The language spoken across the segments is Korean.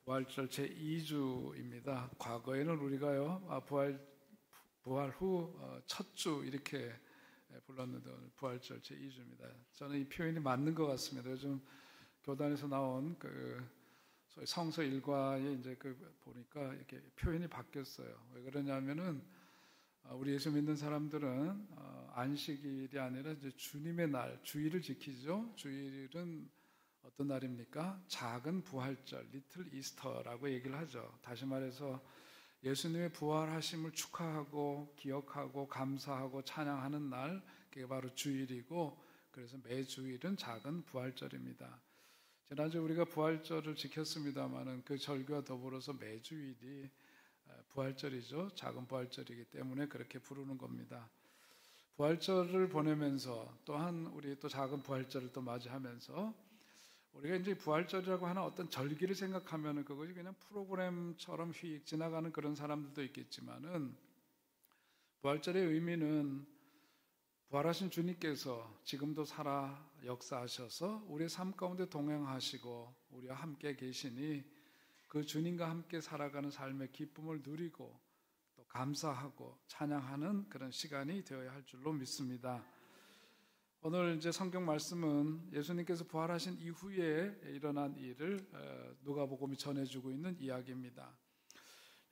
부활절 제2주입니다. 과거에는 우리가요, 부활 후 첫 주 이렇게 불렀는데 오늘 부활절 제2주입니다. 저는 이 표현이 맞는 것 같습니다. 요즘 교단에서 나온 소위 성서 일과에 이제 보니까 이렇게 표현이 바뀌었어요. 왜 그러냐면은 우리 예수 믿는 사람들은 안식일이 아니라 이제 주님의 날, 주일을 지키죠. 주일은 어떤 날입니까? 작은 부활절, 리틀 이스터라고 얘기를 하죠. 다시 말해서 예수님의 부활하심을 축하하고 기억하고 감사하고 찬양하는 날, 그게 바로 주일이고, 그래서 매주일은 작은 부활절입니다. 지난주 우리가 부활절을 지켰습니다마는 그 절기와 더불어서 매주일이 부활절이죠. 작은 부활절이기 때문에 그렇게 부르는 겁니다. 부활절을 보내면서 또한 우리 또 작은 부활절을 또 맞이하면서 우리가 이제 부활절이라고 하는 어떤 절기를 생각하면은 그것이 그냥 프로그램처럼 휙 지나가는 그런 사람들도 있겠지만은 부활절의 의미는 부활하신 주님께서 지금도 살아 역사하셔서 우리의 삶 가운데 동행하시고 우리와 함께 계시니 그 주님과 함께 살아가는 삶의 기쁨을 누리고 또 감사하고 찬양하는 그런 시간이 되어야 할 줄로 믿습니다. 오늘 이제 성경 말씀은 예수님께서 부활하신 이후에 일어난 일을 누가복음이 전해주고 있는 이야기입니다.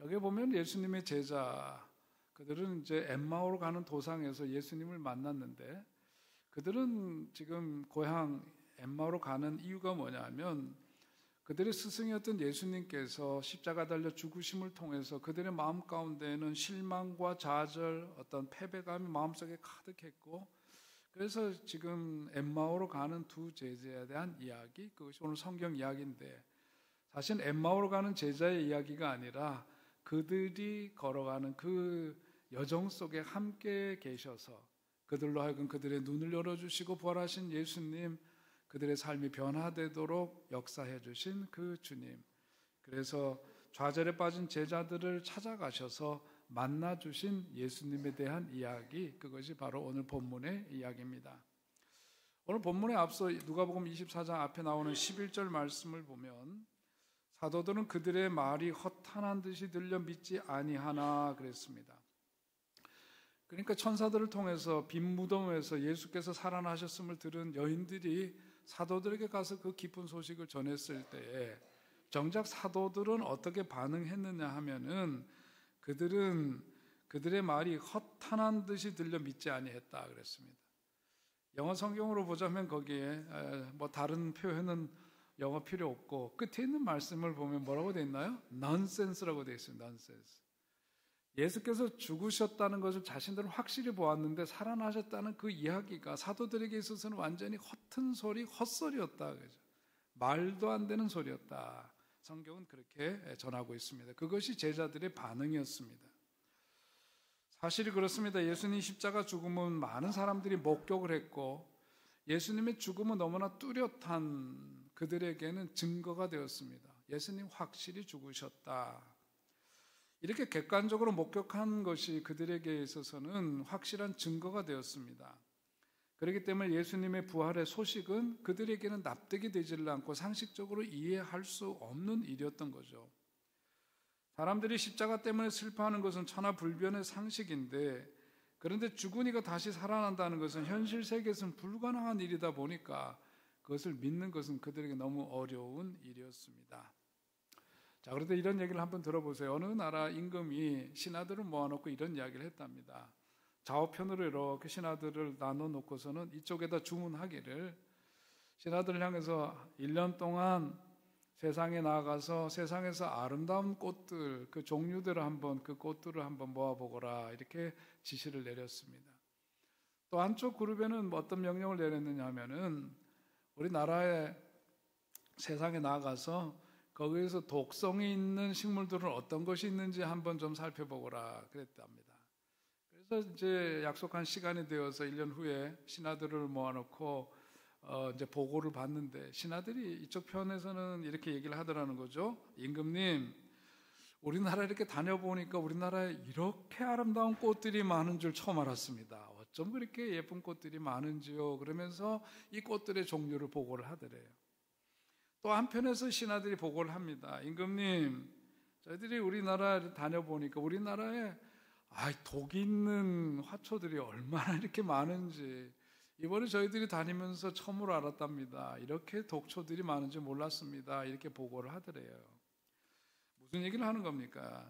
여기 보면 예수님의 제자, 그들은 이제 엠마오로 가는 도상에서 예수님을 만났는데 그들은 지금 고향 엠마오로 가는 이유가 뭐냐면 그들의 스승이었던 예수님께서 십자가 달려 죽으심을 통해서 그들의 마음 가운데에는 실망과 좌절, 어떤 패배감이 마음속에 가득했고 그래서 지금 엠마오로 가는 두 제자에 대한 이야기, 그것이 오늘 성경 이야기인데 사실 엠마오로 가는 제자의 이야기가 아니라 그들이 걸어가는 그 여정 속에 함께 계셔서 그들로 하여금 그들의 눈을 열어주시고 부활하신 예수님, 그들의 삶이 변화되도록 역사해 주신 그 주님, 그래서 좌절에 빠진 제자들을 찾아가셔서 만나주신 예수님에 대한 이야기, 그것이 바로 오늘 본문의 이야기입니다. 오늘 본문에 앞서 누가복음 24장 앞에 나오는 11절 말씀을 보면 사도들은 그들의 말이 허탄한 듯이 들려 믿지 아니하나 그랬습니다. 그러니까 천사들을 통해서 빈 무덤에서 예수께서 살아나셨음을 들은 여인들이 사도들에게 가서 그 기쁜 소식을 전했을 때에 정작 사도들은 어떻게 반응했느냐 하면은 그들의 말이 허탄한 듯이 들려 믿지 아니했다 그랬습니다. 영어 성경으로 보자면 거기에 뭐 다른 표현은 영어 필요 없고 끝에 있는 말씀을 보면 뭐라고 되어 있나요? nonsense라고 되어 있습니다. nonsense. 예수께서 죽으셨다는 것을 자신들은 확실히 보았는데 살아나셨다는 그 이야기가 사도들에게 있어서는 완전히 허튼 소리, 헛소리였다 그죠? 말도 안 되는 소리였다. 성경은 그렇게 전하고 있습니다. 그것이 제자들의 반응이었습니다. 사실이 그렇습니다. 예수님 십자가 죽음은 많은 사람들이 목격을 했고 예수님의 죽음은 너무나 뚜렷한 그들에게는 증거가 되었습니다. 예수님 확실히 죽으셨다. 이렇게 객관적으로 목격한 것이 그들에게 있어서는 확실한 증거가 되었습니다. 그렇기 때문에 예수님의 부활의 소식은 그들에게는 납득이 되질 않고 상식적으로 이해할 수 없는 일이었던 거죠. 사람들이 십자가 때문에 슬퍼하는 것은 천하불변의 상식인데 그런데 죽은 이가 다시 살아난다는 것은 현실 세계에서는 불가능한 일이다 보니까 그것을 믿는 것은 그들에게 너무 어려운 일이었습니다. 자, 그런데 이런 얘기를 한번 들어보세요. 어느 나라 임금이 신하들을 모아놓고 이런 이야기를 했답니다. 좌우편으로 이렇게 신하들을 나눠놓고서는 이쪽에다 주문하기를 신하들을 향해서 1년 동안 세상에 나가서 세상에서 아름다운 꽃들, 그 종류들을 그 꽃들을 한번 모아보거라 이렇게 지시를 내렸습니다. 또 한쪽 그룹에는 어떤 명령을 내렸느냐 하면은 우리나라의 세상에 나가서 거기에서 독성이 있는 식물들은 어떤 것이 있는지 한번 좀 살펴보거라 그랬답니다. 그래서 이제 약속한 시간이 되어서 1년 후에 신하들을 모아놓고 이제 보고를 받는데 신하들이 이쪽 편에서는 이렇게 얘기를 하더라는 거죠. 임금님, 우리나라 이렇게 다녀보니까 우리나라에 이렇게 아름다운 꽃들이 많은 줄 처음 알았습니다. 어쩜 그렇게 예쁜 꽃들이 많은지요. 그러면서 이 꽃들의 종류를 보고를 하더래요. 또 한편에서 신하들이 보고를 합니다. 임금님, 저희들이 우리나라를 다녀보니까 우리나라에 독이 있는 화초들이 얼마나 이렇게 많은지 이번에 저희들이 다니면서 처음으로 알았답니다. 이렇게 독초들이 많은지 몰랐습니다. 이렇게 보고를 하더래요. 무슨 얘기를 하는 겁니까?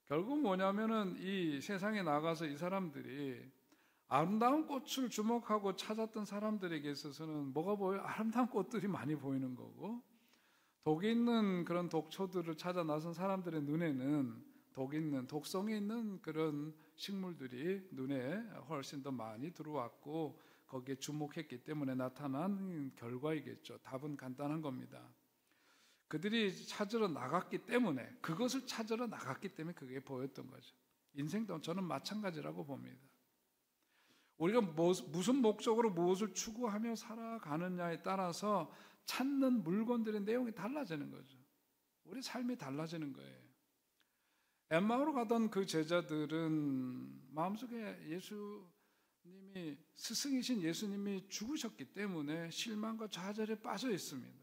결국 뭐냐면은 이 세상에 나가서 이 사람들이 아름다운 꽃을 주목하고 찾았던 사람들에게 있어서는 뭐가 보여요? 아름다운 꽃들이 많이 보이는 거고, 독이 있는 그런 독초들을 찾아 나선 사람들의 눈에는 독 있는, 독성이 있는 그런 식물들이 눈에 훨씬 더 많이 들어왔고 거기에 주목했기 때문에 나타난 결과이겠죠. 답은 간단한 겁니다. 그들이 찾으러 나갔기 때문에, 그것을 찾으러 나갔기 때문에 그게 보였던 거죠. 인생도 저는 마찬가지라고 봅니다. 우리가 무슨 목적으로 무엇을 추구하며 살아가느냐에 따라서 찾는 물건들의 내용이 달라지는 거죠. 우리 삶이 달라지는 거예요. 엠마오로 가던 그 제자들은 마음속에 예수님이, 스승이신 예수님이 죽으셨기 때문에 실망과 좌절에 빠져 있습니다.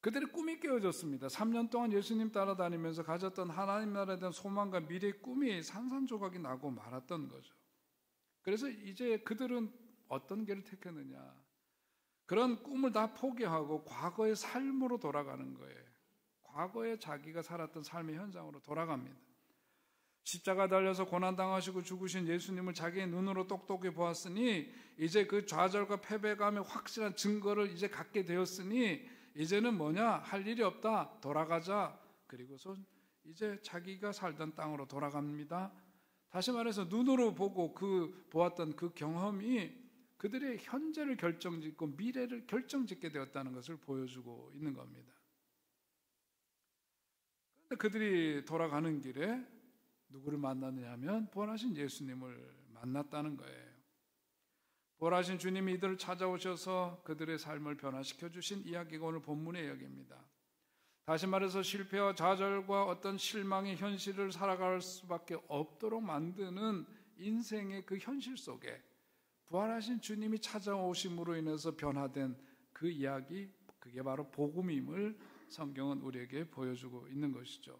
그들의 꿈이 깨어졌습니다. 3년 동안 예수님 따라다니면서 가졌던 하나님 나라에 대한 소망과 미래의 꿈이 산산조각이 나고 말았던 거죠. 그래서 이제 그들은 어떤 길을 택했느냐, 그런 꿈을 다 포기하고 과거의 삶으로 돌아가는 거예요. 과거에 자기가 살았던 삶의 현장으로 돌아갑니다. 십자가 달려서 고난당하시고 죽으신 예수님을 자기의 눈으로 똑똑히 보았으니 이제 그 좌절과 패배감의 확실한 증거를 이제 갖게 되었으니 이제는 뭐냐, 할 일이 없다, 돌아가자. 그리고서 이제 자기가 살던 땅으로 돌아갑니다. 다시 말해서 눈으로 보고 보았던 그 경험이 그들의 현재를 결정짓고 미래를 결정짓게 되었다는 것을 보여주고 있는 겁니다. 그런데 그들이 돌아가는 길에 누구를 만났느냐 하면 부활하신 예수님을 만났다는 거예요. 부활하신 주님이 이들을 찾아오셔서 그들의 삶을 변화시켜 주신 이야기가 오늘 본문의 이야기입니다. 다시 말해서 실패와 좌절과 어떤 실망의 현실을 살아갈 수밖에 없도록 만드는 인생의 그 현실 속에 부활하신 주님이 찾아오심으로 인해서 변화된 그 이야기, 그게 바로 복음임을 성경은 우리에게 보여주고 있는 것이죠.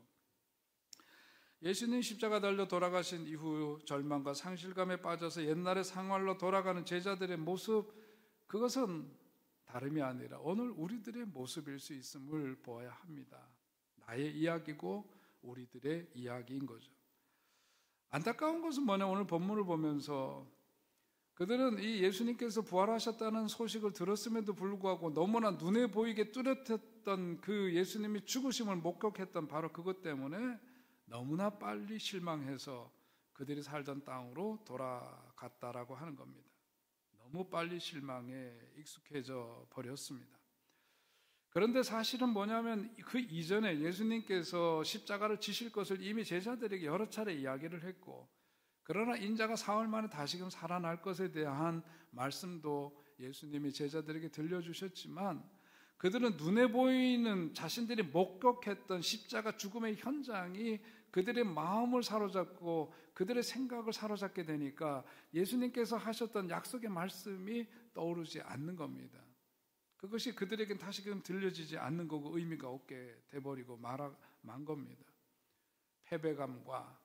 예수님 십자가 달려 돌아가신 이후 절망과 상실감에 빠져서 옛날의 생활로 돌아가는 제자들의 모습, 그것은 다름이 아니라 오늘 우리들의 모습일 수 있음을 보아야 합니다. 나의 이야기고 우리들의 이야기인 거죠. 안타까운 것은 뭐냐, 오늘 본문을 보면서 그들은 이 예수님께서 부활하셨다는 소식을 들었음에도 불구하고 너무나 눈에 보이게 뚜렷했던 그 예수님이 죽으심을 목격했던 바로 그것 때문에 너무나 빨리 실망해서 그들이 살던 땅으로 돌아갔다라고 하는 겁니다. 너무 빨리 실망에 익숙해져 버렸습니다. 그런데 사실은 뭐냐면 그 이전에 예수님께서 십자가를 지실 것을 이미 제자들에게 여러 차례 이야기를 했고, 그러나 인자가 사흘 만에 다시금 살아날 것에 대한 말씀도 예수님이 제자들에게 들려주셨지만 그들은 눈에 보이는 자신들이 목격했던 십자가 죽음의 현장이 그들의 마음을 사로잡고 그들의 생각을 사로잡게 되니까 예수님께서 하셨던 약속의 말씀이 떠오르지 않는 겁니다. 그것이 그들에겐 다시금 들려지지 않는 거고 의미가 없게 돼버리고 만 겁니다. 패배감과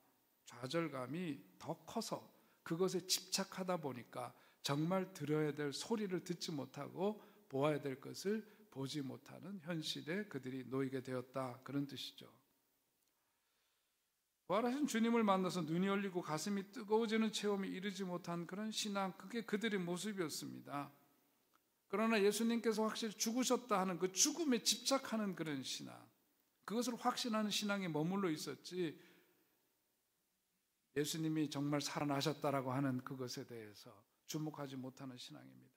좌절감이 더 커서 그것에 집착하다 보니까 정말 들어야 될 소리를 듣지 못하고 보아야 될 것을 보지 못하는 현실에 그들이 놓이게 되었다, 그런 뜻이죠. 부활하신 주님을 만나서 눈이 열리고 가슴이 뜨거워지는 체험이 이르지 못한 그런 신앙, 그게 그들의 모습이었습니다. 그러나 예수님께서 확실히 죽으셨다 하는 그 죽음에 집착하는 그런 신앙, 그것을 확신하는 신앙에 머물러 있었지 예수님이 정말 살아나셨다라고 하는 그것에 대해서 주목하지 못하는 신앙입니다.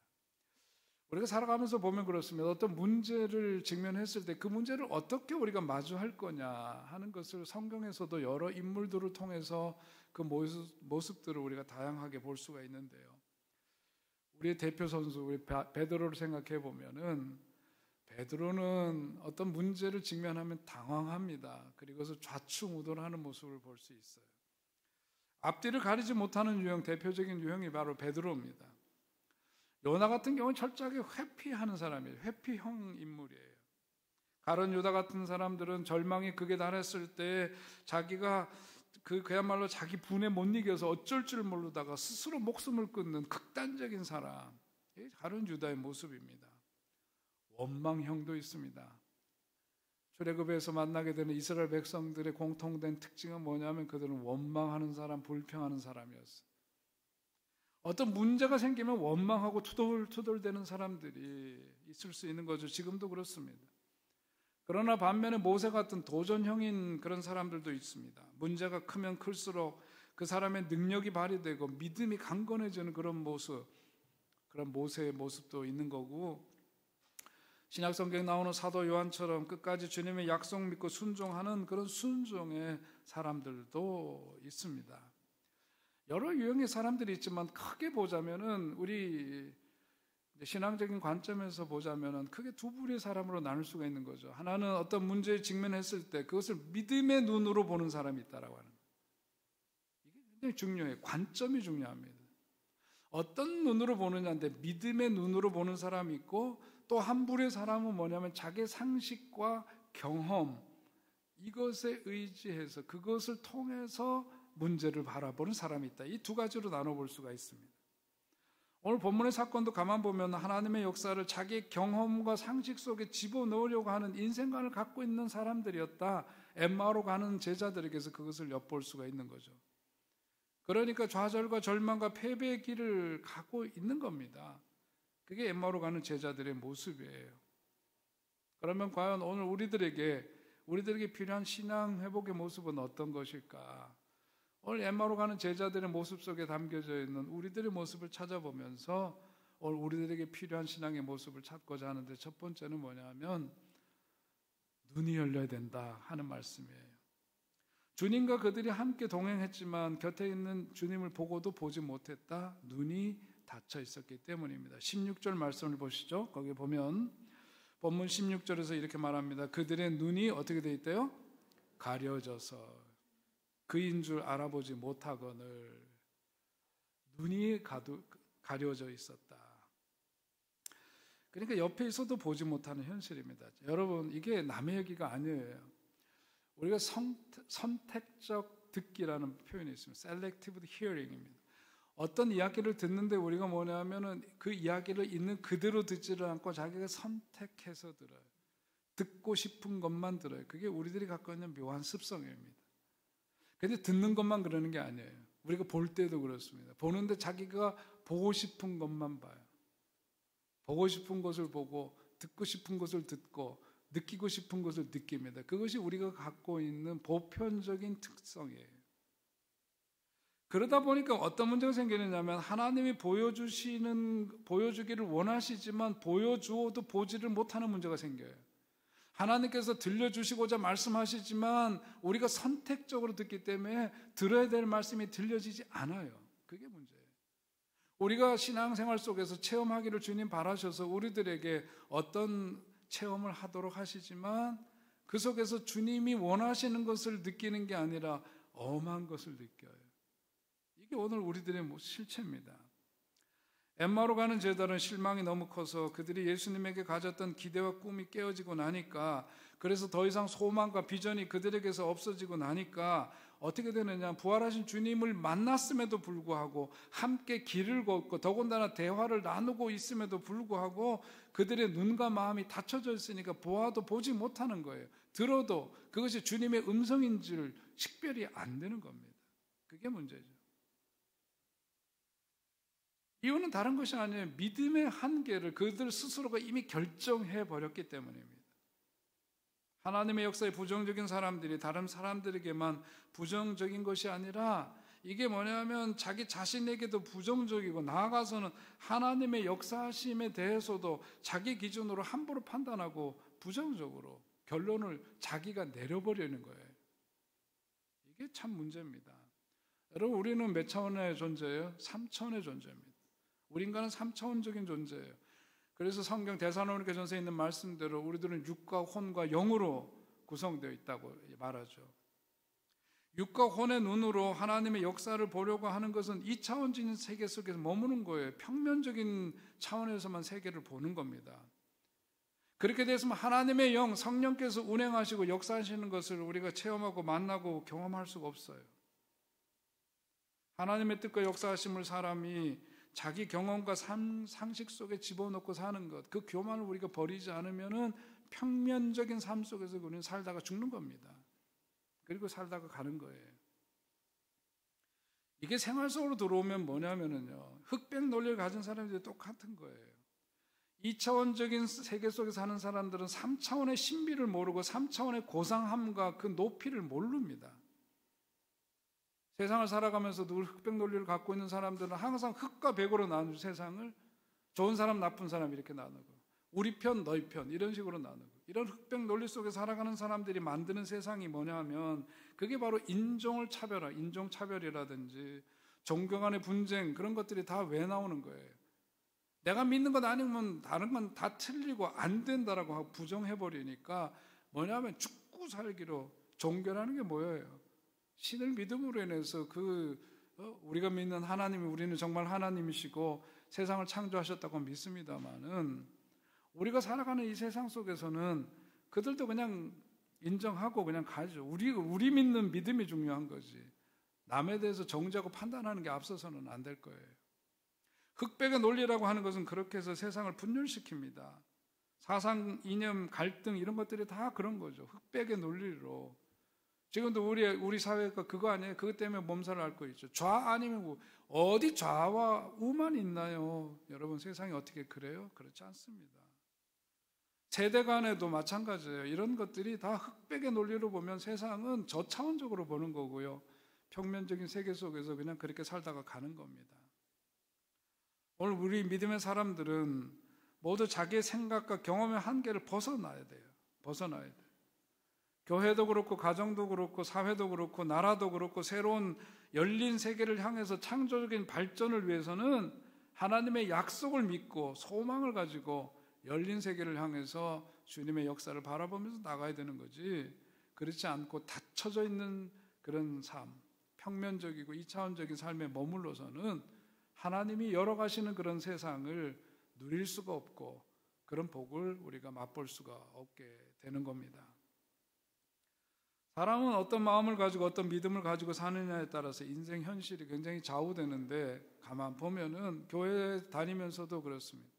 우리가 살아가면서 보면 그렇습니다. 어떤 문제를 직면했을 때 그 문제를 어떻게 우리가 마주할 거냐 하는 것을 성경에서도 여러 인물들을 통해서 그 모습들을 우리가 다양하게 볼 수가 있는데요. 우리의 대표 선수 우리 베드로를 생각해 보면은 베드로는 어떤 문제를 직면하면 당황합니다. 그리고서 좌충우돌하는 모습을 볼 수 있어요. 앞뒤를 가리지 못하는 유형, 대표적인 유형이 바로 베드로입니다. 요나 같은 경우는 철저하게 회피하는 사람이에요. 회피형 인물이에요. 가룟 유다 같은 사람들은 절망이 극에 달했을 때 자기가 그야말로 자기 분에 못 이겨서 어쩔 줄 모르다가 스스로 목숨을 끊는 극단적인 사람, 이게 가룟 유다의 모습입니다. 원망형도 있습니다. 출애굽에서 만나게 되는 이스라엘 백성들의 공통된 특징은 뭐냐면 그들은 원망하는 사람, 불평하는 사람이었어요. 어떤 문제가 생기면 원망하고 투덜투덜대는 사람들이 있을 수 있는 거죠. 지금도 그렇습니다. 그러나 반면에 모세 같은 도전형인 그런 사람들도 있습니다. 문제가 크면 클수록 그 사람의 능력이 발휘되고 믿음이 강건해지는 그런 모습, 그런 모세의 모습도 있는 거고, 신약 성경에 나오는 사도 요한처럼 끝까지 주님의 약속 믿고 순종하는 그런 순종의 사람들도 있습니다. 여러 유형의 사람들이 있지만 크게 보자면은, 우리 신앙적인 관점에서 보자면은 크게 두 부류의 사람으로 나눌 수가 있는 거죠. 하나는 어떤 문제에 직면했을 때 그것을 믿음의 눈으로 보는 사람이 있다라고 하는 거예요. 이게 굉장히 중요해요. 관점이 중요합니다. 어떤 눈으로 보느냐인데, 믿음의 눈으로 보는 사람이 있고, 또 한 부류의 사람은 뭐냐면 자기 상식과 경험, 이것에 의지해서 그것을 통해서 문제를 바라보는 사람이 있다. 이 두 가지로 나눠볼 수가 있습니다. 오늘 본문의 사건도 가만 보면 하나님의 역사를 자기 경험과 상식 속에 집어넣으려고 하는 인생관을 갖고 있는 사람들이었다. 엠마오로 가는 제자들에게서 그것을 엿볼 수가 있는 거죠. 그러니까 좌절과 절망과 패배의 길을 가고 있는 겁니다. 그게 엠마오로 가는 제자들의 모습이에요. 그러면 과연 오늘 우리들에게 필요한 신앙 회복의 모습은 어떤 것일까? 오늘 엠마오로 가는 제자들의 모습 속에 담겨져 있는 우리들의 모습을 찾아보면서 오늘 우리들에게 필요한 신앙의 모습을 찾고자 하는데, 첫 번째는 뭐냐면 눈이 열려야 된다 하는 말씀이에요. 주님과 그들이 함께 동행했지만 곁에 있는 주님을 보고도 보지 못했다. 눈이 닫혀 있었기 때문입니다. 16절 말씀을 보시죠. 거기 보면 본문 16절에서 이렇게 말합니다. 그들의 눈이 어떻게 되어 있대요? 가려져서 그인 줄 알아보지 못하거늘. 눈이 가려져 있었다. 그러니까 옆에 있어도 보지 못하는 현실입니다. 여러분, 이게 남의 얘기가 아니에요. 우리가 선택적 듣기라는 표현이 있습니다. Selective hearing입니다. 어떤 이야기를 듣는데 우리가 뭐냐면은 그 이야기를 있는 그대로 듣지를 않고 자기가 선택해서 들어요. 듣고 싶은 것만 들어요. 그게 우리들이 갖고 있는 묘한 습성입니다. 근데 듣는 것만 그러는 게 아니에요. 우리가 볼 때도 그렇습니다. 보는데 자기가 보고 싶은 것만 봐요. 보고 싶은 것을 보고, 듣고 싶은 것을 듣고, 느끼고 싶은 것을 느낍니다. 그것이 우리가 갖고 있는 보편적인 특성이에요. 그러다 보니까 어떤 문제가 생기느냐면, 하나님이 보여주기를 원하시지만 보여주어도 보지를 못하는 문제가 생겨요. 하나님께서 들려주시고자 말씀하시지만 우리가 선택적으로 듣기 때문에 들어야 될 말씀이 들려지지 않아요. 그게 문제예요. 우리가 신앙생활 속에서 체험하기를 주님 바라셔서 우리들에게 어떤 체험을 하도록 하시지만 그 속에서 주님이 원하시는 것을 느끼는 게 아니라 엄한 것을 느껴요. 이게 오늘 우리들의 실체입니다. 엠마오로 가는 제자들은 실망이 너무 커서 그들이 예수님에게 가졌던 기대와 꿈이 깨어지고 나니까, 그래서 더 이상 소망과 비전이 그들에게서 없어지고 나니까 어떻게 되느냐, 부활하신 주님을 만났음에도 불구하고 함께 길을 걷고 더군다나 대화를 나누고 있음에도 불구하고 그들의 눈과 마음이 닫혀져 있으니까 보아도 보지 못하는 거예요. 들어도 그것이 주님의 음성인 줄 식별이 안 되는 겁니다. 그게 문제죠. 이유는 다른 것이 아니에요. 믿음의 한계를 그들 스스로가 이미 결정해 버렸기 때문입니다. 하나님의 역사에 부정적인 사람들이 다른 사람들에게만 부정적인 것이 아니라, 이게 뭐냐면 자기 자신에게도 부정적이고, 나아가서는 하나님의 역사하심에 대해서도 자기 기준으로 함부로 판단하고 부정적으로 결론을 자기가 내려버리는 거예요. 이게 참 문제입니다. 여러분, 우리는 몇 차원의 존재예요? 3차원의 존재입니다. 우리 인간은 3차원적인 존재예요. 그래서 성경 데살로니가전서에 있는 말씀대로 우리들은 육과 혼과 영으로 구성되어 있다고 말하죠. 육과 혼의 눈으로 하나님의 역사를 보려고 하는 것은 2차원적인 세계 속에서 머무는 거예요. 평면적인 차원에서만 세계를 보는 겁니다. 그렇게 됐으면 하나님의 영, 성령께서 운행하시고 역사하시는 것을 우리가 체험하고 만나고 경험할 수가 없어요. 하나님의 뜻과 역사하심을 사람이 자기 경험과 상식 속에 집어넣고 사는 것, 그 교만을 우리가 버리지 않으면은 평면적인 삶 속에서 우리는 살다가 죽는 겁니다. 그리고 살다가 가는 거예요. 이게 생활 속으로 들어오면 뭐냐면은요, 흑백 논리를 가진 사람들이 똑같은 거예요. 2차원적인 세계 속에 사는 사람들은 3차원의 신비를 모르고 3차원의 고상함과 그 높이를 모릅니다. 세상을 살아가면서도 흑백 논리를 갖고 있는 사람들은 항상 흑과 백으로 나누는 세상을 좋은 사람, 나쁜 사람 이렇게 나누고 우리 편, 너희 편 이런 식으로 나누고 이런 흑백 논리 속에 살아가는 사람들이 만드는 세상이 뭐냐면 그게 바로 인종차별이라든지 종교 간의 분쟁 그런 것들이 다 왜 나오는 거예요? 내가 믿는 것 아니면 다른 건 다 틀리고 안 된다라고 하고 부정해버리니까 뭐냐면 죽고 살기로 종교라는 게 뭐예요? 신을 믿음으로 인해서 우리가 믿는 하나님이 우리는 정말 하나님이시고 세상을 창조하셨다고 믿습니다만은 우리가 살아가는 이 세상 속에서는 그들도 그냥 인정하고 그냥 가죠. 우리 믿는 믿음이 중요한 거지. 남에 대해서 정죄하고 판단하는 게 앞서서는 안 될 거예요. 흑백의 논리라고 하는 것은 그렇게 해서 세상을 분열시킵니다. 사상, 이념, 갈등 이런 것들이 다 그런 거죠. 흑백의 논리로. 지금도 우리 사회가 그거 아니에요? 그것 때문에 몸살을 앓고 있죠. 좌 아니면 우. 어디 좌와 우만 있나요? 여러분 세상이 어떻게 그래요? 그렇지 않습니다. 세대 간에도 마찬가지예요. 이런 것들이 다 흑백의 논리로 보면 세상은 저차원적으로 보는 거고요. 평면적인 세계 속에서 그냥 그렇게 살다가 가는 겁니다. 오늘 우리 믿음의 사람들은 모두 자기의 생각과 경험의 한계를 벗어나야 돼요. 교회도 그렇고 가정도 그렇고 사회도 그렇고 나라도 그렇고 새로운 열린 세계를 향해서 창조적인 발전을 위해서는 하나님의 약속을 믿고 소망을 가지고 열린 세계를 향해서 주님의 역사를 바라보면서 나가야 되는 거지, 그렇지 않고 닫혀져 있는 그런 삶, 평면적이고 2차원적인 삶에 머물러서는 하나님이 열어가시는 그런 세상을 누릴 수가 없고 그런 복을 우리가 맛볼 수가 없게 되는 겁니다. 사람은 어떤 마음을 가지고 어떤 믿음을 가지고 사느냐에 따라서 인생 현실이 굉장히 좌우되는데 가만 보면은 교회 다니면서도 그렇습니다.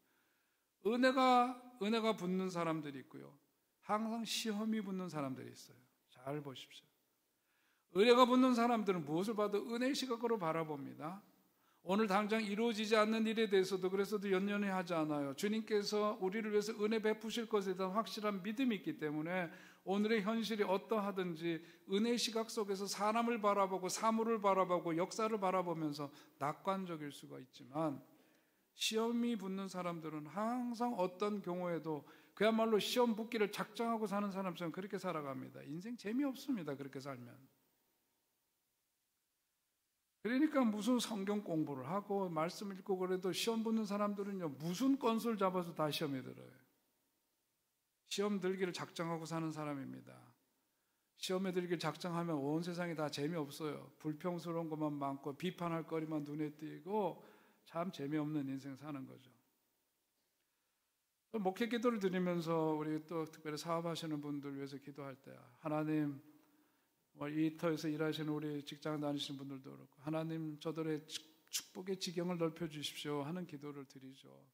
은혜가 붙는 사람들이 있고요. 항상 시험이 붙는 사람들이 있어요. 잘 보십시오. 은혜가 붙는 사람들은 무엇을 봐도 은혜의 시각으로 바라봅니다. 오늘 당장 이루어지지 않는 일에 대해서도 그래서도 연연해 하지 않아요. 주님께서 우리를 위해서 은혜 베푸실 것에 대한 확실한 믿음이 있기 때문에 오늘의 현실이 어떠하든지 은혜의 시각 속에서 사람을 바라보고 사물을 바라보고 역사를 바라보면서 낙관적일 수가 있지만, 시험이 붙는 사람들은 항상 어떤 경우에도 그야말로 시험 붙기를 작정하고 사는 사람처럼 그렇게 살아갑니다. 인생 재미없습니다. 그렇게 살면. 그러니까 무슨 성경 공부를 하고 말씀 읽고 그래도 시험 붙는 사람들은요, 무슨 건수를 잡아서 다 시험에 들어요. 시험 들기를 작정하고 사는 사람입니다. 시험에 들기를 작정하면 온 세상이 다 재미없어요. 불평스러운 것만 많고 비판할 거리만 눈에 띄고 참 재미없는 인생 사는 거죠. 목회 기도를 드리면서 우리 또 특별히 사업하시는 분들 위해서 기도할 때, 하나님, 이 터에서 일하시는 우리 직장 다니시는 분들도 그렇고, 하나님 저들의 축복의 지경을 넓혀 주십시오 하는 기도를 드리죠.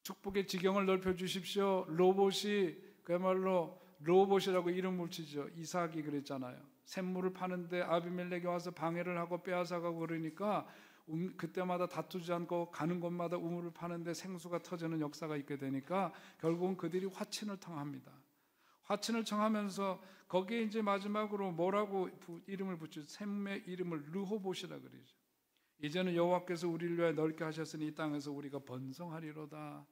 축복의 지경을 넓혀 주십시오. 로봇이 그야말로 로봇이라고 이름을 치죠. 이삭이 그랬잖아요. 샘물을 파는데 아비멜렉이 와서 방해를 하고 빼앗아가고 그러니까 그때마다 다투지 않고 가는 곳마다 우물을 파는데 생수가 터지는 역사가 있게 되니까 결국은 그들이 화친을 청합니다. 화친을 청하면서 거기에 이제 마지막으로 뭐라고 이름을 붙이죠? 샘의 이름을 르호봇이라 그러죠. 이제는 여호와께서 우리를 위하여 넓게 하셨으니 이 땅에서 우리가 번성하리로다.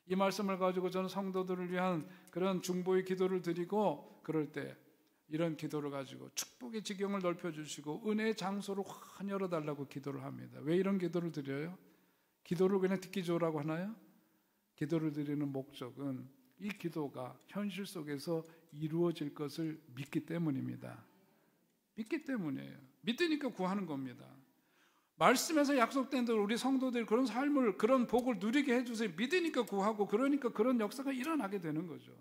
이 말씀을 가지고 저는 성도들을 위한 그런 중보의 기도를 드리고, 그럴 때 이런 기도를 가지고 축복의 지경을 넓혀주시고 은혜의 장소를 확 열어달라고 기도를 합니다. 왜 이런 기도를 드려요? 기도를 그냥 듣기 좋으라고 하나요? 기도를 드리는 목적은 이 기도가 현실 속에서 이루어질 것을 믿기 때문입니다. 믿기 때문이에요. 믿으니까 구하는 겁니다. 말씀에서 약속된 대로 우리 성도들이 그런 삶을, 그런 복을 누리게 해주세요. 믿으니까 구하고, 그러니까 그런 역사가 일어나게 되는 거죠.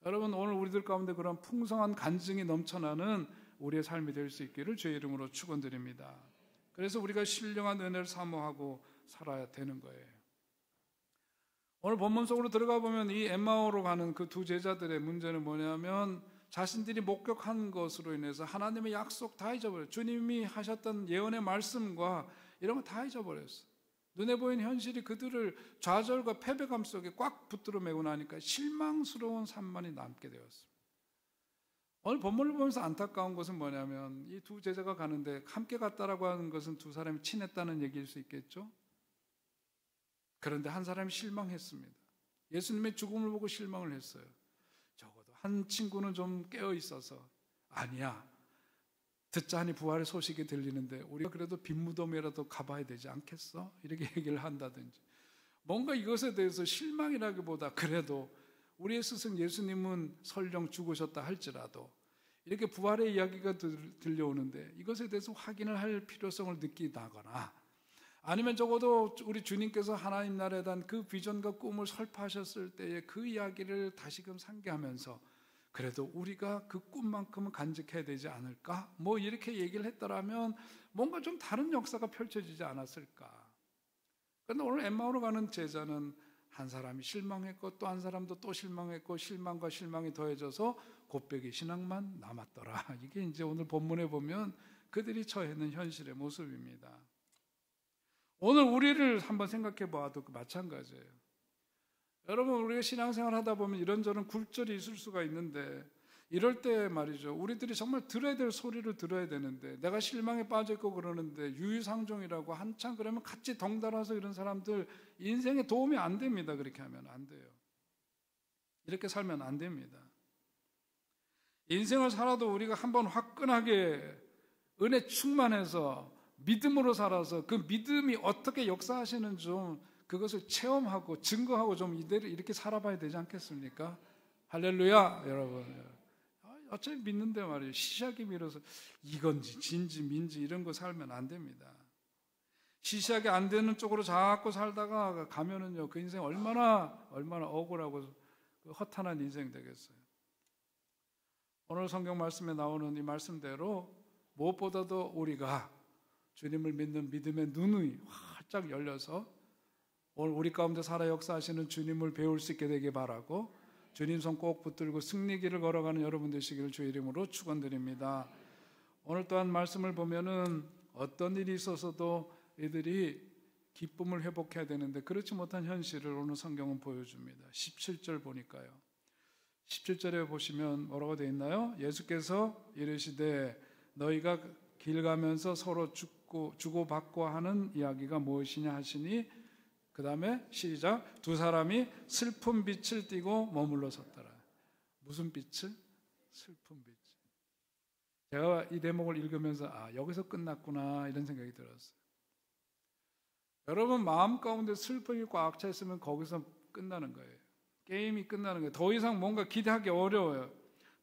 여러분, 오늘 우리들 가운데 그런 풍성한 간증이 넘쳐나는 우리의 삶이 될 수 있기를 주의 이름으로 축원드립니다. 그래서 우리가 신령한 은혜를 사모하고 살아야 되는 거예요. 오늘 본문 속으로 들어가 보면 이 엠마오로 가는 그 두 제자들의 문제는 뭐냐면 자신들이 목격한 것으로 인해서 하나님의 약속 다 잊어버렸어요. 주님이 하셨던 예언의 말씀과 이런 거 다 잊어버렸어요. 눈에 보이는 현실이 그들을 좌절과 패배감 속에 꽉 붙들어 매고 나니까 실망스러운 삶만이 남게 되었습니다. 오늘 본문을 보면서 안타까운 것은 뭐냐면 이 두 제자가 가는데 함께 갔다라고 하는 것은 두 사람이 친했다는 얘기일 수 있겠죠. 그런데 한 사람이 실망했습니다. 예수님의 죽음을 보고 실망을 했어요. 적어도 한 친구는 좀 깨어 있어서 아니야, 듣자 하니 부활의 소식이 들리는데 우리가 그래도 빈 무덤이라도 가봐야 되지 않겠어? 이렇게 얘기를 한다든지, 뭔가 이것에 대해서 실망이라기보다 그래도 우리의 스승 예수님은 설령 죽으셨다 할지라도 이렇게 부활의 이야기가 들려오는데 이것에 대해서 확인을 할 필요성을 느끼다거나, 아니면 적어도 우리 주님께서 하나님 나라에 대한 그 비전과 꿈을 설파하셨을 때의 그 이야기를 다시금 상기하면서 그래도 우리가 그 꿈만큼은 간직해야 되지 않을까? 뭐 이렇게 얘기를 했더라면 뭔가 좀 다른 역사가 펼쳐지지 않았을까? 그런데 오늘 엠마오로 가는 제자는 한 사람이 실망했고 또 한 사람도 또 실망했고 실망과 실망이 더해져서 곱배기 신앙만 남았더라. 이게 이제 오늘 본문에 보면 그들이 처해 있는 현실의 모습입니다. 오늘 우리를 한번 생각해 봐도 마찬가지예요. 여러분, 우리가 신앙생활 하다 보면 이런저런 굴절이 있을 수가 있는데 이럴 때 말이죠, 우리들이 정말 들어야 될 소리를 들어야 되는데 내가 실망에 빠져있고 그러는데 유유상종이라고 한참 그러면 같이 덩달아서 이런 사람들 인생에 도움이 안 됩니다. 그렇게 하면 안 돼요. 이렇게 살면 안 됩니다. 인생을 살아도 우리가 한번 화끈하게 은혜 충만해서 믿음으로 살아서 그 믿음이 어떻게 역사하시는지 좀 그것을 체험하고 증거하고 좀 이대로 이렇게 살아봐야 되지 않겠습니까? 할렐루야, 여러분. 어차피 믿는데 말이에요. 시시하게 밀어서 이건지 진지 민지 이런 거 살면 안 됩니다. 시시하게 안 되는 쪽으로 자꾸 살다가 가면은요, 그 인생 얼마나 억울하고 허탄한 인생 되겠어요. 오늘 성경 말씀에 나오는 이 말씀대로 무엇보다도 우리가 주님을 믿는 믿음의 눈이 활짝 열려서 오늘 우리 가운데 살아 역사하시는 주님을 배울 수 있게 되길 바라고, 주님 손 꼭 붙들고 승리길을 걸어가는 여러분 되시기를 주의 이름으로 축원드립니다. 오늘 또한 말씀을 보면은 어떤 일이 있어서도 이들이 기쁨을 회복해야 되는데 그렇지 못한 현실을 오늘 성경은 보여줍니다. 17절 보니까요. 17절에 보시면 뭐라고 되어 있나요? 예수께서 이르시되 너희가 길 가면서 서로 주고받고 하는 이야기가 무엇이냐 하시니, 그 다음에 시작, 두 사람이 슬픈 빛을 띠고 머물러 섰더라. 무슨 빛을? 슬픈 빛. 제가 이 대목을 읽으면서 여기서 끝났구나 이런 생각이 들었어요. 여러분, 마음 가운데 슬픔이 꽉 차 있으면 거기서 끝나는 거예요. 게임이 끝나는 거예요. 더 이상 뭔가 기대하기 어려워요.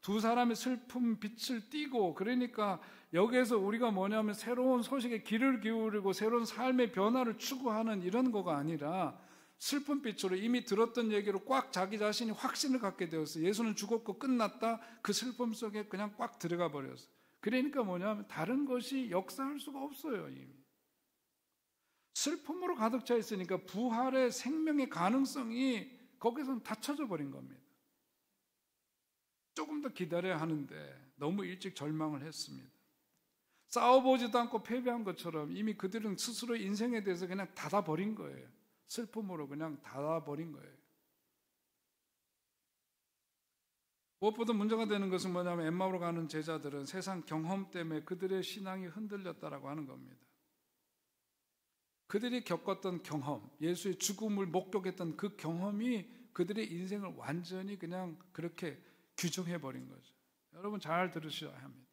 두 사람이 슬픈 빛을 띠고, 그러니까 여기에서 우리가 뭐냐면 새로운 소식에 귀를 기울이고 새로운 삶의 변화를 추구하는 이런 거가 아니라 슬픈 빛으로 이미 들었던 얘기로 꽉 자기 자신이 확신을 갖게 되었어요. 예수는 죽었고 끝났다. 그 슬픔 속에 그냥 꽉 들어가 버렸어요. 그러니까 뭐냐면 다른 것이 역사할 수가 없어요. 이미 슬픔으로 가득 차 있으니까 부활의 생명의 가능성이 거기서는 닫혀져 버린 겁니다. 조금 더 기다려야 하는데 너무 일찍 절망을 했습니다. 싸워보지도 않고 패배한 것처럼 이미 그들은 스스로 인생에 대해서 그냥 닫아버린 거예요. 슬픔으로 그냥 닫아버린 거예요. 무엇보다 문제가 되는 것은 뭐냐면 엠마오로 가는 제자들은 세상 경험 때문에 그들의 신앙이 흔들렸다라고 하는 겁니다. 그들이 겪었던 경험, 예수의 죽음을 목격했던 그 경험이 그들의 인생을 완전히 그냥 그렇게 규정해버린 거죠. 여러분 잘 들으셔야 합니다.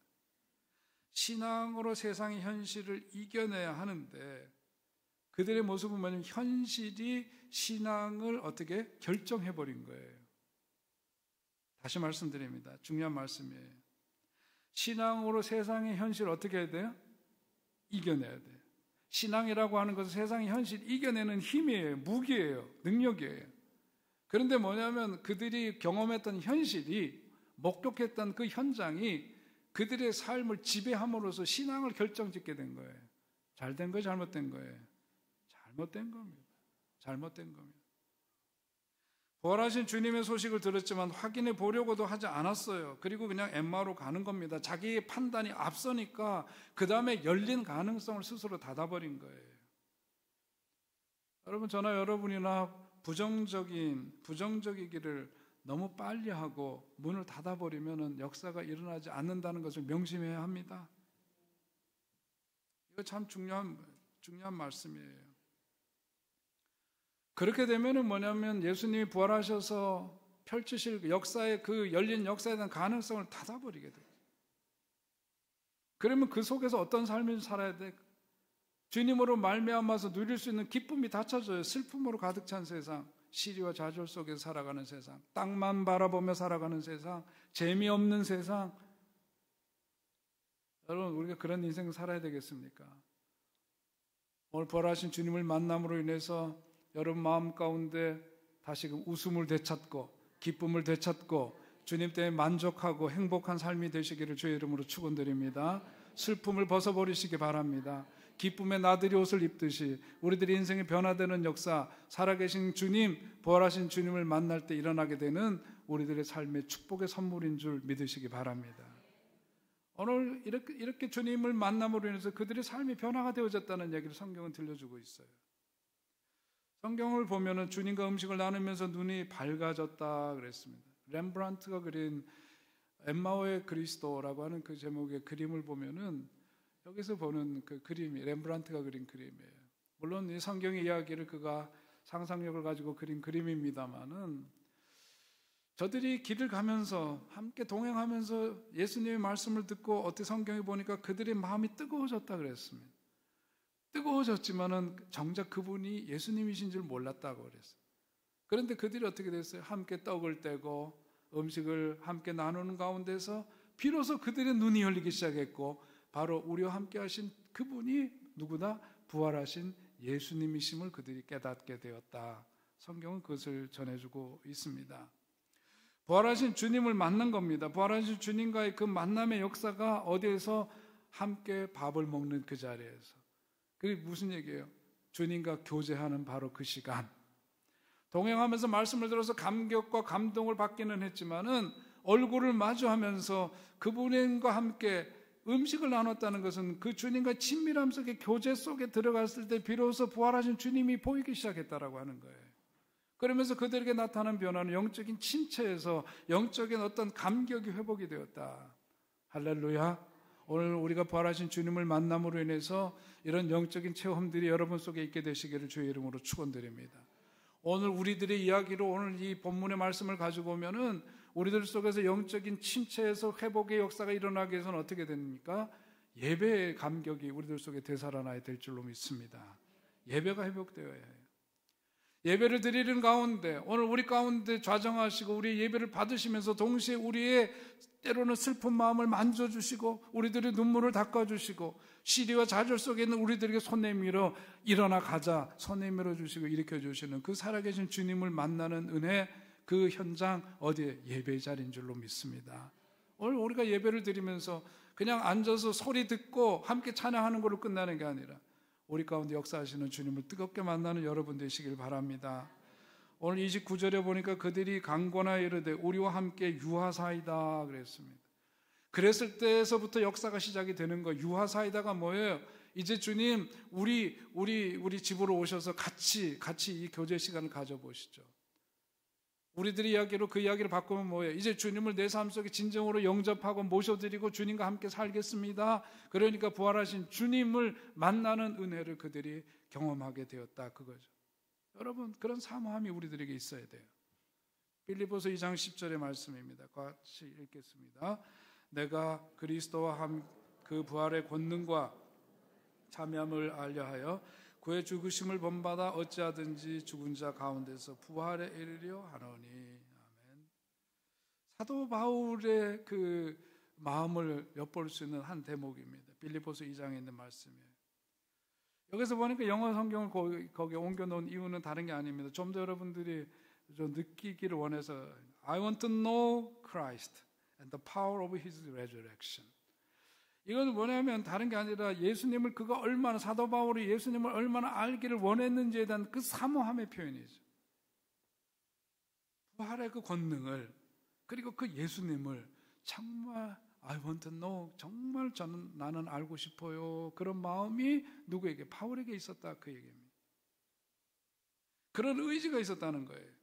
신앙으로 세상의 현실을 이겨내야 하는데 그들의 모습은 뭐냐면 현실이 신앙을 어떻게 결정해버린 거예요. 다시 말씀드립니다. 중요한 말씀이에요. 신앙으로 세상의 현실을 어떻게 해야 돼요? 이겨내야 돼요. 신앙이라고 하는 것은 세상의 현실 이겨내는 힘이에요. 무기예요. 능력이에요. 그런데 뭐냐면 그들이 경험했던 현실이, 목격했던 그 현장이 그들의 삶을 지배함으로써 신앙을 결정짓게 된 거예요. 잘된 거예요? 잘못된 거예요? 잘못된 겁니다. 잘못된 겁니다. 부활하신 주님의 소식을 들었지만 확인해 보려고도 하지 않았어요. 그리고 그냥 엠마오로 가는 겁니다. 자기의 판단이 앞서니까 그 다음에 열린 가능성을 스스로 닫아버린 거예요. 여러분, 저나 여러분이나 부정적이기를 너무 빨리 하고 문을 닫아버리면 역사가 일어나지 않는다는 것을 명심해야 합니다. 이거 참 중요한 말씀이에요. 그렇게 되면은 뭐냐면 예수님이 부활하셔서 펼치실 역사의 그 열린 역사에 대한 가능성을 닫아버리게 돼요. 그러면 그 속에서 어떤 삶을 살아야 돼? 주님으로 말미암아서 누릴 수 있는 기쁨이 닫혀져요. 슬픔으로 가득 찬 세상, 시리와 좌절 속에서 살아가는 세상, 땅만 바라보며 살아가는 세상, 재미없는 세상. 여러분, 우리가 그런 인생을 살아야 되겠습니까? 오늘 부활하신 주님을 만남으로 인해서 여러분 마음 가운데 다시금 웃음을 되찾고 기쁨을 되찾고 주님 때문에 만족하고 행복한 삶이 되시기를 주의 이름으로 축원드립니다. 슬픔을 벗어버리시기 바랍니다. 기쁨의 나들이 옷을 입듯이 우리들의 인생이 변화되는 역사, 살아계신 주님, 부활하신 주님을 만날 때 일어나게 되는 우리들의 삶의 축복의 선물인 줄 믿으시기 바랍니다. 오늘 이렇게 주님을 만남으로 인해서 그들의 삶이 변화가 되어졌다는 얘기를 성경은 들려주고 있어요. 성경을 보면은 주님과 음식을 나누면서 눈이 밝아졌다 그랬습니다. 렘브란트가 그린 엠마오의 그리스도라고 하는 그 제목의 그림을 보면은 여기서 보는 그 그림이 렘브란트가 그린 그림이에요. 물론 이 성경의 이야기를 그가 상상력을 가지고 그린 그림입니다만은 저들이 길을 가면서 함께 동행하면서 예수님의 말씀을 듣고 어떻게 성경에 보니까 그들의 마음이 뜨거워졌다 그랬습니다. 뜨거워졌지만은 정작 그분이 예수님이신 줄 몰랐다고 그랬어요. 그런데 그들이 어떻게 됐어요? 함께 떡을 떼고 음식을 함께 나누는 가운데서 비로소 그들의 눈이 열리기 시작했고 바로 우리와 함께 하신 그분이 누구나 부활하신 예수님이심을 그들이 깨닫게 되었다. 성경은 그것을 전해주고 있습니다. 부활하신 주님을 만난 겁니다. 부활하신 주님과의 그 만남의 역사가 어디에서 함께 밥을 먹는 그 자리에서. 그게 무슨 얘기예요? 주님과 교제하는 바로 그 시간. 동행하면서 말씀을 들어서 감격과 감동을 받기는 했지만은 얼굴을 마주하면서 그분과 함께 음식을 나눴다는 것은 그 주님과 친밀함 속의 교제 속에 들어갔을 때 비로소 부활하신 주님이 보이기 시작했다라고 하는 거예요. 그러면서 그들에게 나타난 변화는 영적인 침체에서 영적인 어떤 감격이 회복이 되었다. 할렐루야. 오늘 우리가 부활하신 주님을 만남으로 인해서 이런 영적인 체험들이 여러분 속에 있게 되시기를 주의 이름으로 축원드립니다. 오늘 우리들의 이야기로 오늘 이 본문의 말씀을 가지고 오면은 우리들 속에서 영적인 침체에서 회복의 역사가 일어나기 위해서는 어떻게 됩니까? 예배의 감격이 우리들 속에 되살아나야 될 줄로 믿습니다. 예배가 회복되어야 해요. 예배를 드리는 가운데 오늘 우리 가운데 좌정하시고 우리 예배를 받으시면서 동시에 우리의 때로는 슬픈 마음을 만져주시고 우리들의 눈물을 닦아주시고 시리와 좌절 속에 있는 우리들에게 손 내밀어 일어나 가자 손 내밀어 주시고 일으켜주시는 그 살아계신 주님을 만나는 은혜, 그 현장 어디에? 예배의 자리인 줄로 믿습니다. 오늘 우리가 예배를 드리면서 그냥 앉아서 소리 듣고 함께 찬양하는 걸로 끝나는 게 아니라 우리 가운데 역사하시는 주님을 뜨겁게 만나는 여러분 되시길 바랍니다. 오늘 29절에 보니까 그들이 강권하여 이르되 우리와 함께 유하사이다 그랬습니다. 그랬을 때에서부터 역사가 시작이 되는 거예요. 유하사이다가 뭐예요? 이제 주님 우리 집으로 오셔서 같이 이 교제 시간을 가져보시죠. 우리들의 이야기로 그 이야기를 바꾸면 뭐예요? 이제 주님을 내 삶 속에 진정으로 영접하고 모셔드리고 주님과 함께 살겠습니다. 그러니까 부활하신 주님을 만나는 은혜를 그들이 경험하게 되었다 그거죠. 여러분 그런 사모함이 우리들에게 있어야 돼요. 빌립보서 2장 10절의 말씀입니다. 같이 읽겠습니다. 내가 그리스도와 그 부활의 권능과 참여함을 알려하여 그의 죽으심을 본받아 어찌하든지 죽은 자 가운데서 부활에 이르려 하노니. 아멘. 사도 바울의 그 마음을 엿볼 수 있는 한 대목입니다. 빌립보서 2장에 있는 말씀이에요. 여기서 보니까 영어 성경을 거기에 옮겨놓은 이유는 다른 게 아닙니다. 좀 더 여러분들이 좀 느끼기를 원해서 I want to know Christ and the power of His resurrection. 이건 뭐냐면 다른 게 아니라 예수님을 그가 얼마나 사도 바울이 예수님을 얼마나 알기를 원했는지에 대한 그 사모함의 표현이죠. 부활의 그 권능을 그리고 그 예수님을 정말 I want to know 정말 나는 알고 싶어요. 그런 마음이 누구에게? 바울에게 있었다 그 얘기입니다. 그런 의지가 있었다는 거예요.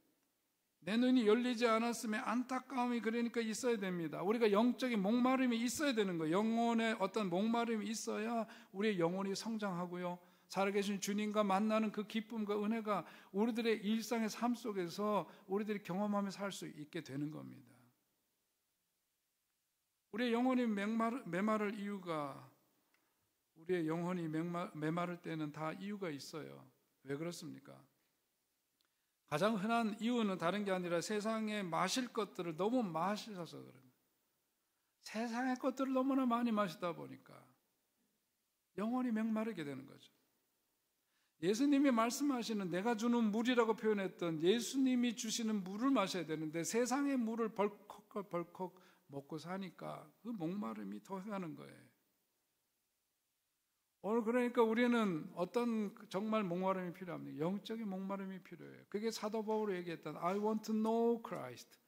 내 눈이 열리지 않았으면 안타까움이 그러니까 있어야 됩니다. 우리가 영적인 목마름이 있어야 되는 거예요. 영혼의 어떤 목마름이 있어야 우리의 영혼이 성장하고요. 살아계신 주님과 만나는 그 기쁨과 은혜가 우리들의 일상의 삶 속에서 우리들이 경험하며 살 수 있게 되는 겁니다. 우리의 영혼이 메마를 이유가 우리의 영혼이 메마를 때는 다 이유가 있어요. 왜 그렇습니까? 가장 흔한 이유는 다른 게 아니라 세상에 마실 것들을 너무 마셔서 그래요. 세상의 것들을 너무나 많이 마시다 보니까 영혼이 메마르게 되는 거죠. 예수님이 말씀하시는 내가 주는 물이라고 표현했던 예수님이 주시는 물을 마셔야 되는데 세상의 물을 벌컥 먹고 사니까 그 목마름이 더해가는 거예요. 오늘 그러니까 우리는 어떤 정말 목마름이 필요합니까? 영적인 목마름이 필요해요. 그게 사도 바울이 얘기했던 I want to know Christ.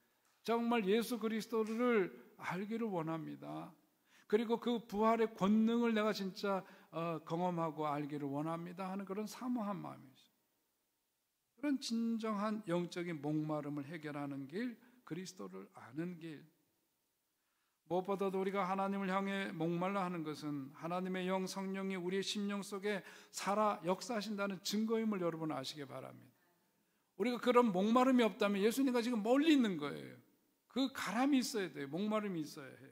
정말 예수 그리스도를 알기를 원합니다. 그리고 그 부활의 권능을 내가 진짜 경험하고 알기를 원합니다 하는 그런 사모한 마음이죠. 그런 진정한 영적인 목마름을 해결하는 길, 그리스도를 아는 길. 무엇보다도 우리가 하나님을 향해 목말라 하는 것은 하나님의 영 성령이 우리의 심령 속에 살아 역사하신다는 증거임을 여러분 아시기 바랍니다. 우리가 그런 목마름이 없다면 예수님과 지금 멀리 있는 거예요. 그 가람이 있어야 돼요. 목마름이 있어야 해요.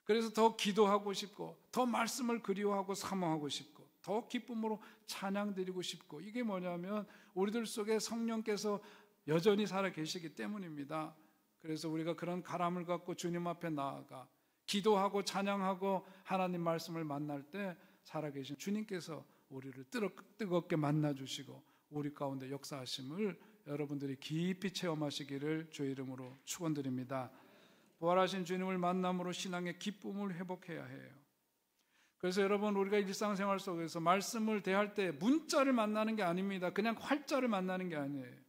그래서 더 기도하고 싶고 더 말씀을 그리워하고 사모하고 싶고 더 기쁨으로 찬양드리고 싶고 이게 뭐냐면 우리들 속에 성령께서 여전히 살아 계시기 때문입니다. 그래서 우리가 그런 가람을 갖고 주님 앞에 나아가 기도하고 찬양하고 하나님 말씀을 만날 때 살아계신 주님께서 우리를 뜨겁게 만나주시고 우리 가운데 역사하심을 여러분들이 깊이 체험하시기를 주의 이름으로 축원드립니다. 부활하신 주님을 만남으로 신앙의 기쁨을 회복해야 해요. 그래서 여러분 우리가 일상생활 속에서 말씀을 대할 때 문자를 만나는 게 아닙니다. 그냥 활자를 만나는 게 아니에요.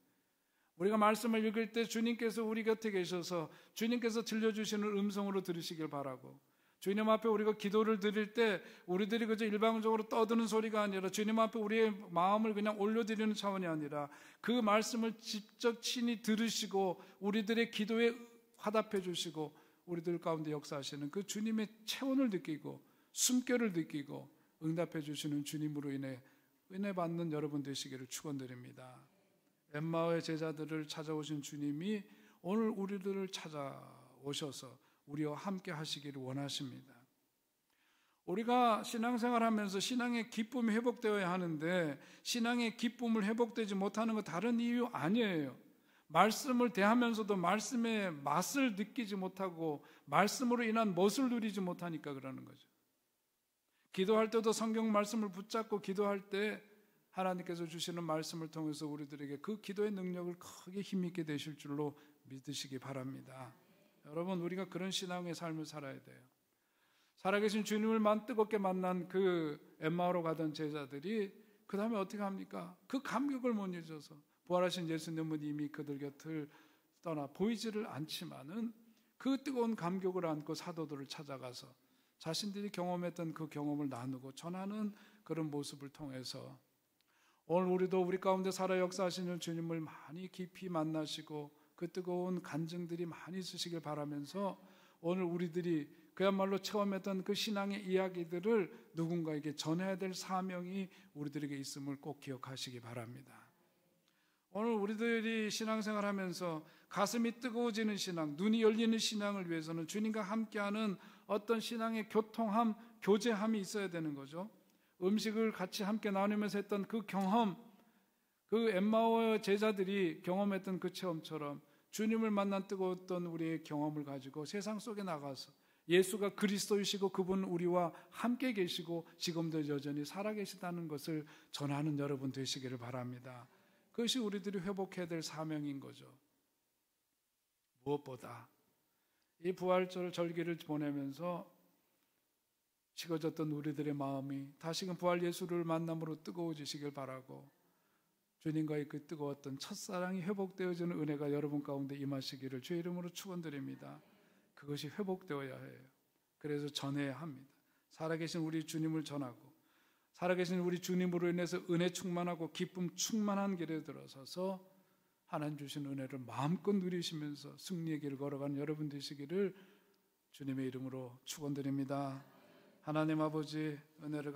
우리가 말씀을 읽을 때 주님께서 우리 곁에 계셔서 주님께서 들려주시는 음성으로 들으시길 바라고 주님 앞에 우리가 기도를 드릴 때 우리들이 그저 일방적으로 떠드는 소리가 아니라 주님 앞에 우리의 마음을 그냥 올려드리는 차원이 아니라 그 말씀을 직접 친히 들으시고 우리들의 기도에 화답해 주시고 우리들 가운데 역사하시는 그 주님의 체온을 느끼고 숨결을 느끼고 응답해 주시는 주님으로 인해 은혜 받는 여러분 되시기를 축원드립니다. 엠마오의 제자들을 찾아오신 주님이 오늘 우리들을 찾아오셔서 우리와 함께 하시기를 원하십니다. 우리가 신앙생활하면서 신앙의 기쁨이 회복되어야 하는데 신앙의 기쁨을 회복되지 못하는 건 다른 이유 아니에요. 말씀을 대하면서도 말씀의 맛을 느끼지 못하고 말씀으로 인한 멋을 누리지 못하니까 그러는 거죠. 기도할 때도 성경 말씀을 붙잡고 기도할 때 하나님께서 주시는 말씀을 통해서 우리들에게 그 기도의 능력을 크게 힘있게 되실 줄로 믿으시기 바랍니다. 여러분 우리가 그런 신앙의 삶을 살아야 돼요. 살아계신 주님을 뜨겁게 만난 그 엠마오로 가던 제자들이 그 다음에 어떻게 합니까? 그 감격을 못 잊어서 부활하신 예수님은 이미 그들 곁을 떠나 보이지를 않지만은 그 뜨거운 감격을 안고 사도들을 찾아가서 자신들이 경험했던 그 경험을 나누고 전하는 그런 모습을 통해서 오늘 우리도 우리 가운데 살아 역사하시는 주님을 많이 깊이 만나시고 그 뜨거운 간증들이 많이 있으시길 바라면서 오늘 우리들이 그야말로 체험했던 그 신앙의 이야기들을 누군가에게 전해야 될 사명이 우리들에게 있음을 꼭 기억하시기 바랍니다. 오늘 우리들이 신앙생활 하면서 가슴이 뜨거워지는 신앙, 눈이 열리는 신앙을 위해서는 주님과 함께하는 어떤 신앙의 교통함, 교제함이 있어야 되는 거죠. 음식을 같이 함께 나누면서 했던 그 경험, 그 엠마오 제자들이 경험했던 그 체험처럼 주님을 만난 뜨거웠던 우리의 경험을 가지고 세상 속에 나가서 예수가 그리스도이시고 그분 우리와 함께 계시고 지금도 여전히 살아계시다는 것을 전하는 여러분 되시기를 바랍니다. 그것이 우리들이 회복해야 될 사명인 거죠. 무엇보다 이 부활절 절기를 보내면서 식어졌던 우리들의 마음이 다시금 부활 예수를 만남으로 뜨거워지시길 바라고, 주님과의 그 뜨거웠던 첫사랑이 회복되어지는 은혜가 여러분 가운데 임하시기를 주의 이름으로 축원드립니다. 그것이 회복되어야 해요. 그래서 전해야 합니다. 살아계신 우리 주님을 전하고 살아계신 우리 주님으로 인해서 은혜 충만하고 기쁨 충만한 길에 들어서서 하나님 주신 은혜를 마음껏 누리시면서 승리의 길을 걸어가는 여러분 되시기를 주님의 이름으로 축원드립니다. 하나님 아버지, 은혜를